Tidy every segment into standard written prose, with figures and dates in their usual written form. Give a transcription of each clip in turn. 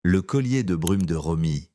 Le collier de brume de Romy.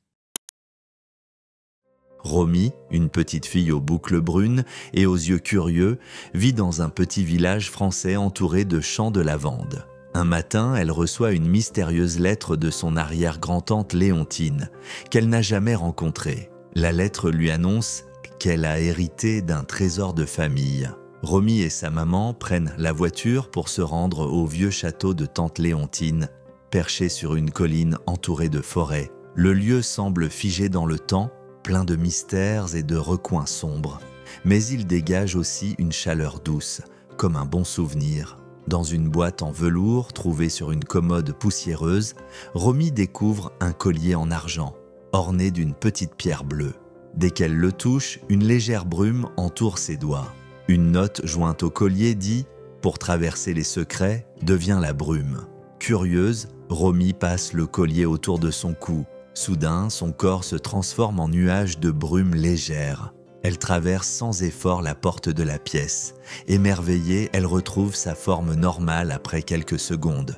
Romy, une petite fille aux boucles brunes et aux yeux curieux, vit dans un petit village français entouré de champs de lavande. Un matin, elle reçoit une mystérieuse lettre de son arrière-grand-tante Léontine, qu'elle n'a jamais rencontrée. La lettre lui annonce qu'elle a hérité d'un trésor de famille. Romy et sa maman prennent la voiture pour se rendre au vieux château de tante Léontine, perché sur une colline entourée de forêts. Le lieu semble figé dans le temps, plein de mystères et de recoins sombres, mais il dégage aussi une chaleur douce, comme un bon souvenir. Dans une boîte en velours trouvée sur une commode poussiéreuse, Romy découvre un collier en argent, orné d'une petite pierre bleue. Dès qu'elle le touche, une légère brume entoure ses doigts. Une note jointe au collier dit « Pour traverser les secrets, devient la brume ». Curieuse, Romy passe le collier autour de son cou. Soudain, son corps se transforme en nuage de brume légère. Elle traverse sans effort la porte de la pièce. Émerveillée, elle retrouve sa forme normale après quelques secondes.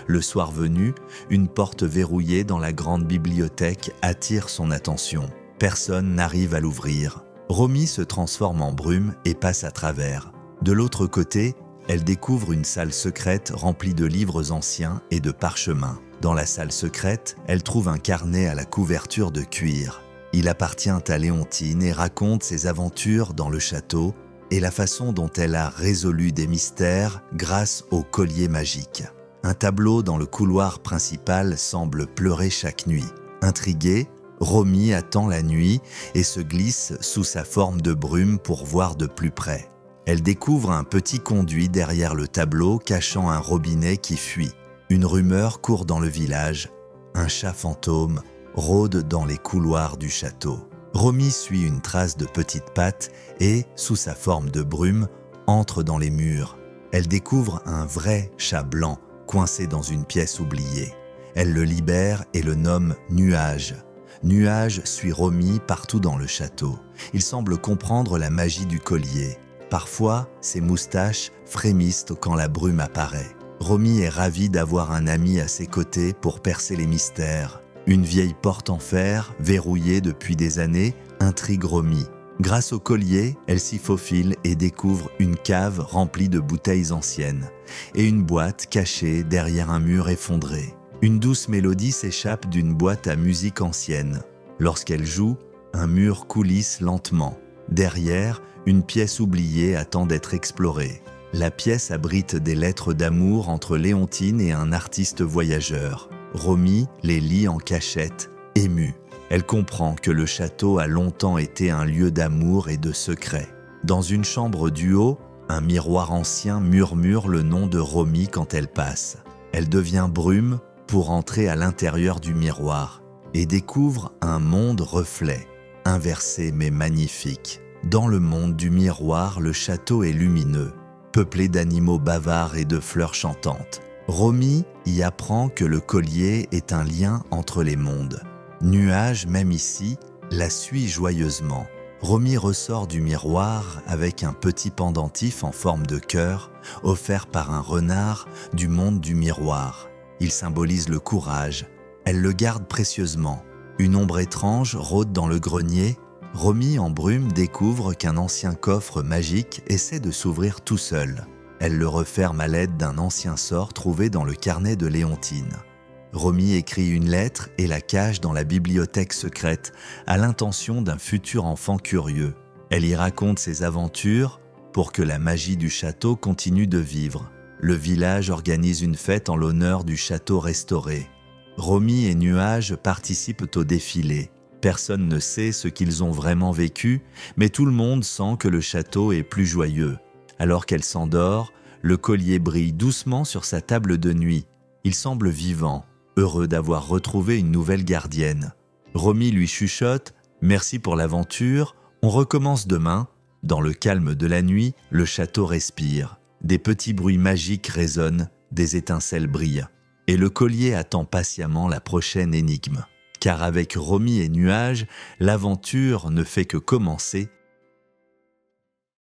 Le soir venu, une porte verrouillée dans la grande bibliothèque attire son attention. Personne n'arrive à l'ouvrir. Romy se transforme en brume et passe à travers. De l'autre côté, elle découvre une salle secrète remplie de livres anciens et de parchemins. Dans la salle secrète, elle trouve un carnet à la couverture de cuir. Il appartient à Léontine et raconte ses aventures dans le château et la façon dont elle a résolu des mystères grâce au collier magique. Un tableau dans le couloir principal semble pleurer chaque nuit. Intriguée, Romy attend la nuit et se glisse sous sa forme de brume pour voir de plus près. Elle découvre un petit conduit derrière le tableau cachant un robinet qui fuit. Une rumeur court dans le village. Un chat fantôme rôde dans les couloirs du château. Romy suit une trace de petites pattes et, sous sa forme de brume, entre dans les murs. Elle découvre un vrai chat blanc coincé dans une pièce oubliée. Elle le libère et le nomme Nuage. Nuage suit Romy partout dans le château. Il semble comprendre la magie du collier. Parfois, ses moustaches frémissent quand la brume apparaît. Romy est ravie d'avoir un ami à ses côtés pour percer les mystères. Une vieille porte en fer, verrouillée depuis des années, intrigue Romy. Grâce au collier, elle s'y faufile et découvre une cave remplie de bouteilles anciennes et une boîte cachée derrière un mur effondré. Une douce mélodie s'échappe d'une boîte à musique ancienne. Lorsqu'elle joue, un mur coulisse lentement. Derrière, une pièce oubliée attend d'être explorée. La pièce abrite des lettres d'amour entre Léontine et un artiste voyageur. Romy les lit en cachette, émue. Elle comprend que le château a longtemps été un lieu d'amour et de secret. Dans une chambre du haut, un miroir ancien murmure le nom de Romy quand elle passe. Elle devient brume pour entrer à l'intérieur du miroir et découvre un monde reflet, inversé mais magnifique. Dans le monde du miroir, le château est lumineux, peuplé d'animaux bavards et de fleurs chantantes. Romy y apprend que le collier est un lien entre les mondes. Nuage, même ici, la suit joyeusement. Romy ressort du miroir avec un petit pendentif en forme de cœur, offert par un renard du monde du miroir. Il symbolise le courage. Elle le garde précieusement. Une ombre étrange rôde dans le grenier. Romy, en brume, découvre qu'un ancien coffre magique essaie de s'ouvrir tout seul. Elle le referme à l'aide d'un ancien sort trouvé dans le carnet de Léontine. Romy écrit une lettre et la cache dans la bibliothèque secrète à l'intention d'un futur enfant curieux. Elle y raconte ses aventures pour que la magie du château continue de vivre. Le village organise une fête en l'honneur du château restauré. Romy et Nuage participent au défilé. Personne ne sait ce qu'ils ont vraiment vécu, mais tout le monde sent que le château est plus joyeux. Alors qu'elle s'endort, le collier brille doucement sur sa table de nuit. Il semble vivant, heureux d'avoir retrouvé une nouvelle gardienne. Romy lui chuchote « Merci pour l'aventure, on recommence demain ». Dans le calme de la nuit, le château respire. Des petits bruits magiques résonnent, des étincelles brillent. Et le collier attend patiemment la prochaine énigme. Car avec Romy et Nuage, l'aventure ne fait que commencer